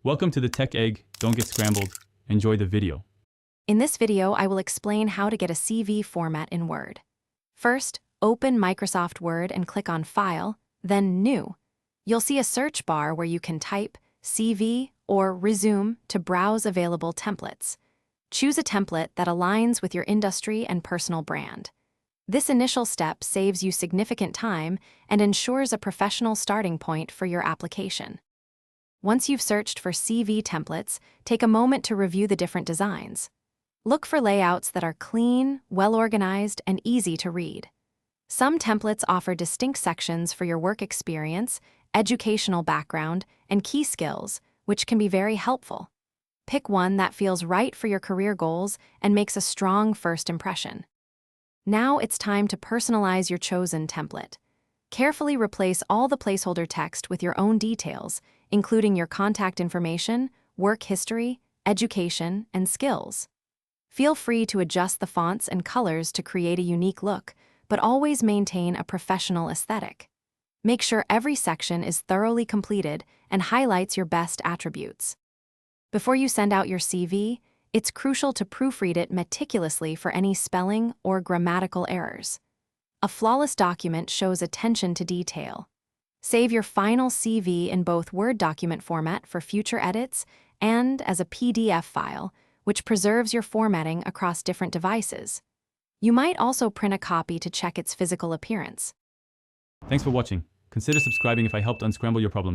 Welcome to the Tech Egg. Don't get scrambled. Enjoy the video. In this video, I will explain how to get a CV format in Word. First, open Microsoft Word and click on File, then New. You'll see a search bar where you can type CV or Resume to browse available templates. Choose a template that aligns with your industry and personal brand. This initial step saves you significant time and ensures a professional starting point for your application. Once you've searched for CV templates, take a moment to review the different designs. Look for layouts that are clean, well-organized, and easy to read. Some templates offer distinct sections for your work experience, educational background, and key skills, which can be very helpful. Pick one that feels right for your career goals and makes a strong first impression. Now it's time to personalize your chosen template. Carefully replace all the placeholder text with your own details, including your contact information, work history, education, and skills. Feel free to adjust the fonts and colors to create a unique look, but always maintain a professional aesthetic. Make sure every section is thoroughly completed and highlights your best attributes. Before you send out your CV, it's crucial to proofread it meticulously for any spelling or grammatical errors. A flawless document shows attention to detail. Save your final CV in both Word document format for future edits and as a PDF file, which preserves your formatting across different devices. You might also print a copy to check its physical appearance. Thanks for watching. Consider subscribing if I helped unscramble your problems.